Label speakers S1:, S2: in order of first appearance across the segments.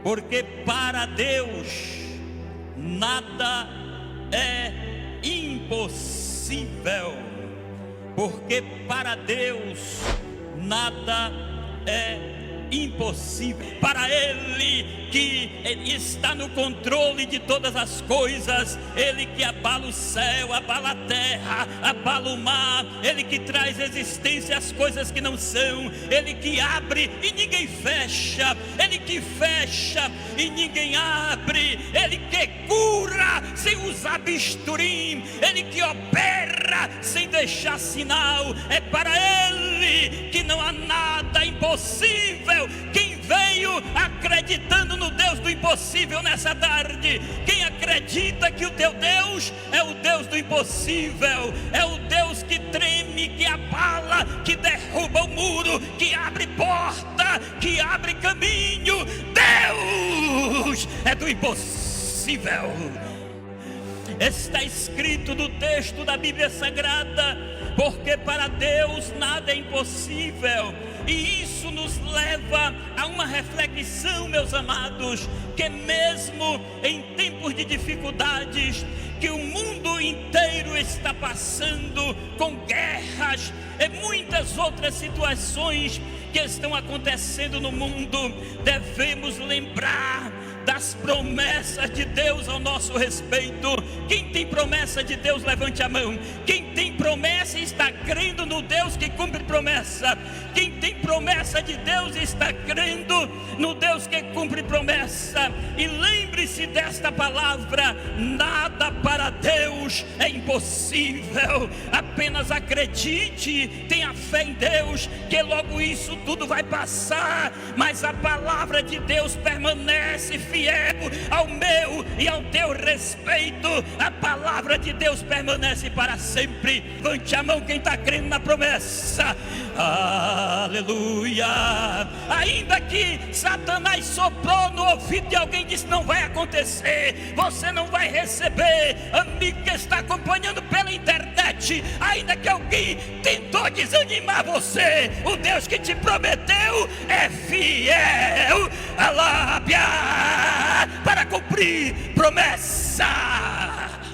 S1: porque para Deus nada é impossível. Porque para Deus nada é impossível. Para Ele que está no controle de todas as coisas, Ele que abala o céu, abala a terra, abala o mar, Ele que traz existência às coisas que não são, Ele que abre e ninguém fecha, Ele que fecha e ninguém abre, Ele que cura sem usar bisturi, Ele que opera sem deixar sinal. É para Ele que não há nada impossível. Quem veio acreditando no Deus do impossível nessa tarde? Quem acredita que o teu Deus é o Deus do impossível, é o Deus que treme, que abala, que derruba o muro, que abre porta, que abre caminho. Deus é do impossível. Está escrito no texto da Bíblia Sagrada: porque para Deus nada é impossível. E isso nos leva a uma reflexão, meus amados, que mesmo em tempos de dificuldades, que o mundo inteiro está passando, com guerras e muitas outras situações que estão acontecendo no mundo, devemos lembrar das promessas de Deus ao nosso respeito. Quem tem promessa de Deus, levante a mão. Quem tem promessa e está crendo no Deus que cumpre promessa. Quem tem promessa de Deus está crendo no Deus que cumpre promessa. E lembre-se desta palavra: nada para Deus é impossível. Apenas acredite, tenha fé em Deus, que logo isso tudo vai passar, mas a palavra de Deus permanece fiel ao meu e ao teu respeito. A palavra de Deus permanece para sempre. Levante a mão quem está crendo na promessa. Aleluia. Ainda que Satanás soprou no ouvido de alguém, disse: não vai acontecer, você não vai receber. Amigo que está acompanhando pela internet, ainda que alguém tentou desanimar você, o Deus que te prometeu é fiel. Alábia para cumprir promessa.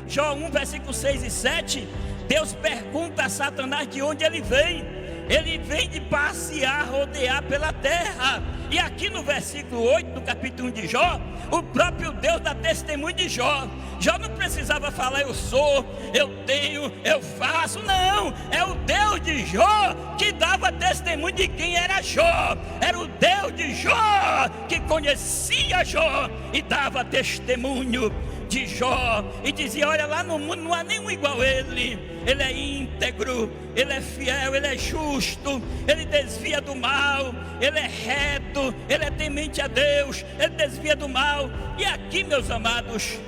S1: Jó 1, versículo 6 e 7, Deus pergunta a Satanás de onde ele vem. Ele vem de passear, rodear pela terra. E aqui no versículo 8 do capítulo 1 de Jó, o próprio Deus dá testemunho de Jó. Jó não precisava falar: eu sou, eu tenho, eu faço. Não, é o Deus de Jó que dava testemunho de quem era Jó. Era o Deus de Jó que conhecia Jó e dava testemunho de Jó, e dizia: olha, lá no mundo não há nenhum igual a ele. Ele é íntegro, ele é fiel, ele é justo, ele desvia do mal, ele é reto, ele é temente a Deus, ele desvia do mal. E aqui, meus amados,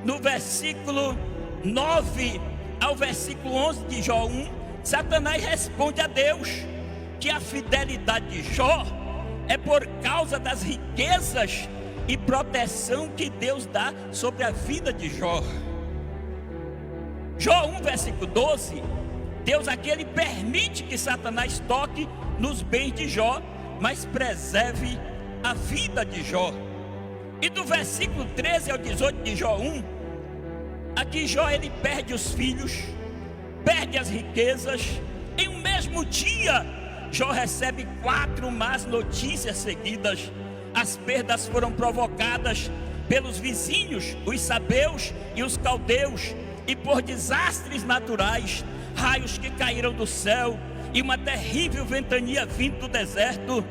S1: no versículo 9 ao versículo 11 de Jó 1, Satanás responde a Deus que a fidelidade de Jó é por causa das riquezas e proteção que Deus dá sobre a vida de Jó. Jó 1, versículo 12, Deus aqui ele permite que Satanás toque nos bens de Jó, mas preserve a vida de Jó. E do versículo 13 ao 18 de Jó 1, aqui Jó ele perde os filhos, perde as riquezas. Em um mesmo dia, Jó recebe 4 más notícias seguidas. As perdas foram provocadas pelos vizinhos, os sabeus e os caldeus, e por desastres naturais, raios que caíram do céu e uma terrível ventania vindo do deserto.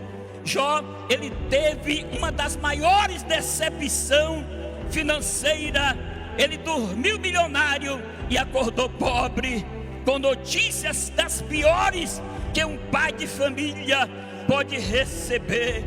S1: Jó, ele teve uma das maiores decepções financeira. Ele dormiu milionário e acordou pobre, com notícias das piores que um pai de família pode receber.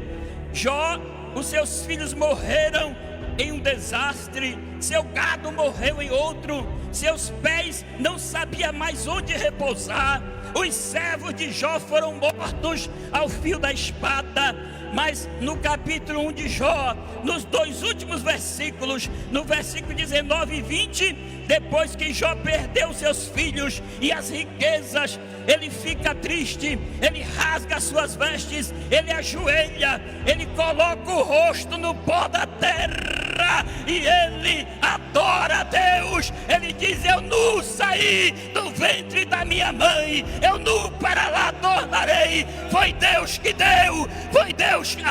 S1: Jó, os seus filhos morreram em um desastre, seu gado morreu em outro, seus pés não sabiam mais onde repousar, os servos de Jó foram mortos ao fio da espada. Mas no capítulo 1 de Jó, nos 2 últimos versículos, no versículo 19 e 20, depois que Jó perdeu seus filhos e as riquezas, ele fica triste, ele rasga suas vestes, ele ajoelha, ele coloca o rosto no pó da terra e ele adora a Deus. Ele diz: eu nu saí do ventre da minha mãe, eu nu para lá tornarei. Foi Deus que deu, foi Deus que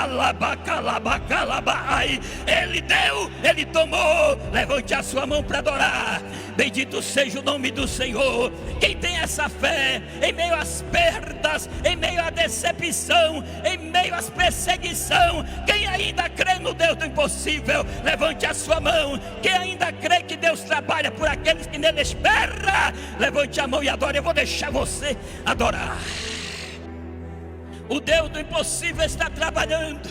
S1: ele deu, ele tomou. Levante a sua mão para adorar. Bendito seja o nome do Senhor. Quem tem essa fé em meio às perdas, em meio à decepção, em meio às perseguições, quem ainda crê no Deus do impossível, levante a sua mão. Quem ainda crê que Deus trabalha por aqueles que nele esperam, levante a mão e adore. Eu vou deixar você adorar. O Deus do impossível está trabalhando.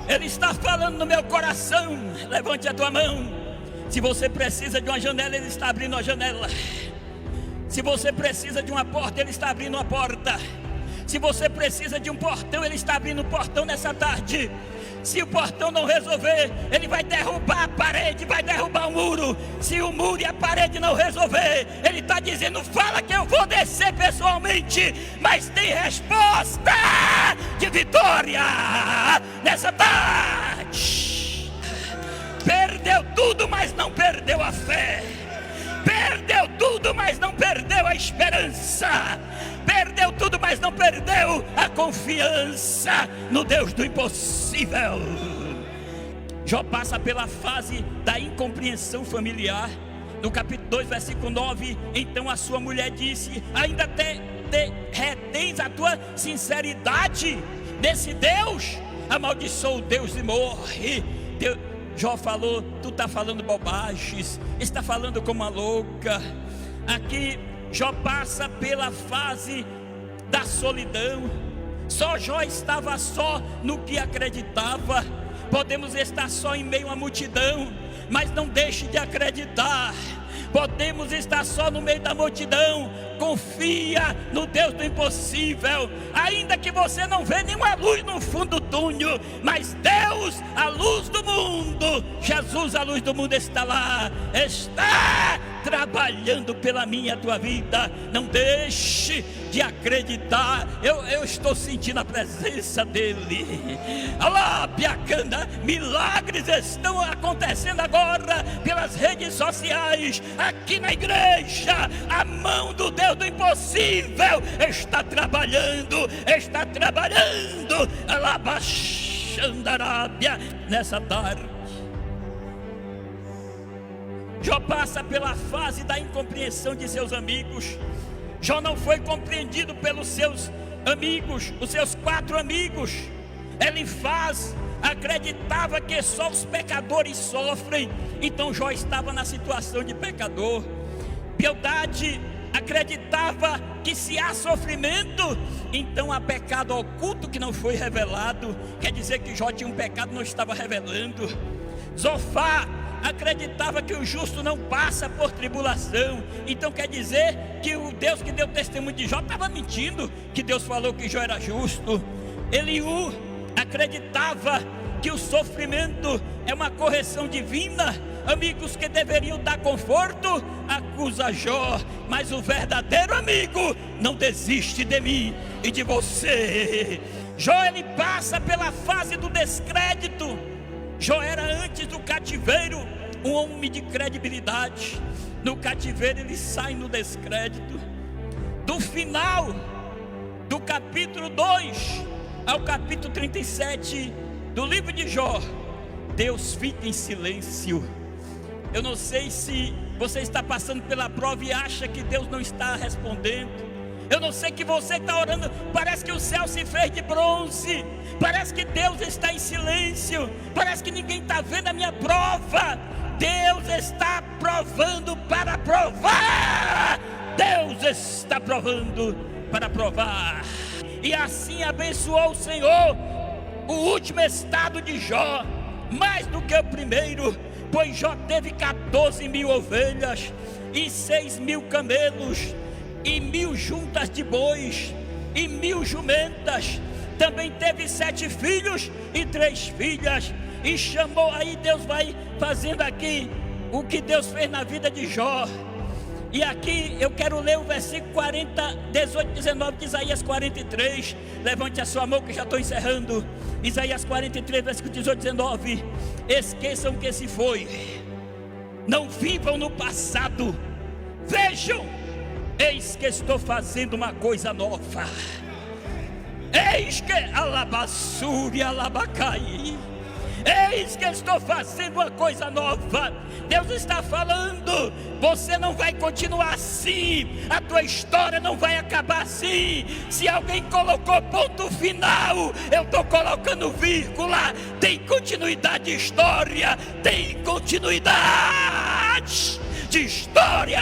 S1: Ele está falando no meu coração. Levante a tua mão. Se você precisa de uma janela, Ele está abrindo a janela. Se você precisa de uma porta, Ele está abrindo a porta. Se você precisa de um portão, Ele está abrindo um portão nessa tarde. Se o portão não resolver, Ele vai derrubar a parede, vai derrubar o muro. Se o muro e a parede não resolver, Ele está dizendo: fala que eu vou descer pessoalmente. Mas tem resposta de vitória nessa tarde. Perdeu tudo, mas não perdeu a fé. Perdeu tudo, mas não perdeu a esperança. Perdeu tudo, mas não perdeu a confiança no Deus do impossível. Jó passa pela fase da incompreensão familiar. No capítulo 2, versículo 9: então a sua mulher disse: ainda retens a tua sinceridade nesse Deus? Amaldiçoa o Deus e morre. Jó falou: tu está falando bobagens, está falando como uma louca. Aqui Jó passa pela fase da solidão. Só Jó estava só no que acreditava. Podemos estar só em meio à multidão, mas não deixe de acreditar. Podemos estar só no meio da multidão, confia no Deus do impossível. Ainda que você não vê nenhuma luz no fundo do túnel, mas Deus, a luz do mundo, Jesus, a luz do mundo, está lá, está trabalhando pela minha e a tua vida. Não deixe de acreditar. Eu estou sentindo a presença dele. Alá, Piacanda, milagres estão acontecendo agora pelas redes sociais. Aqui na igreja, a mão do Deus do impossível está trabalhando, Alá, Baxandarábia, nessa tarde. Jó passa pela fase da incompreensão de seus amigos. Jó não foi compreendido pelos seus amigos, os seus 4 amigos. Elifaz acreditava que só os pecadores sofrem, então Jó estava na situação de pecador. Bildade acreditava que se há sofrimento, então há pecado oculto que não foi revelado. Quer dizer que Jó tinha um pecado, não estava revelando. Zofá acreditava que o justo não passa por tribulação, então quer dizer que o Deus que deu testemunho de Jó estava mentindo, que Deus falou que Jó era justo. Eliú acreditava que o sofrimento é uma correção divina. Amigos que deveriam dar conforto acusa Jó, mas o verdadeiro amigo não desiste de mim e de você. Jó, ele passa pela fase do descrédito. Jó era, antes do cativeiro, um homem de credibilidade. No cativeiro ele sai no descrédito. Do final do capítulo 2 ao capítulo 37 do livro de Jó, Deus fica em silêncio. Eu não sei se você está passando pela prova e acha que Deus não está respondendo. Eu não sei que você está orando, parece que o céu se fez de bronze, parece que Deus está em silêncio, parece que ninguém está vendo a minha prova. Deus está provando para provar. Deus está provando para provar. E assim abençoou o Senhor o último estado de Jó, mais do que o primeiro, pois Jó teve 14.000 ovelhas e 6.000 camelos, e 1.000 juntas de bois, e 1.000 jumentas, também teve 7 filhos e 3 filhas, e chamou. Aí Deus vai fazendo aqui o que Deus fez na vida de Jó. E aqui eu quero ler o versículo 18, 19 de Isaías 43. Levante a sua mão que já estou encerrando. Isaías 43, versículo 18, 19. Esqueçam que se foi, não vivam no passado, vejam, eis que estou fazendo uma coisa nova. Eis que alabassuri alabacai. Eis que estou fazendo uma coisa nova. Deus está falando, você não vai continuar assim, a tua história não vai acabar assim. Se alguém colocou ponto final, eu estou colocando vírgula. Tem continuidade de história, tem continuidade de história.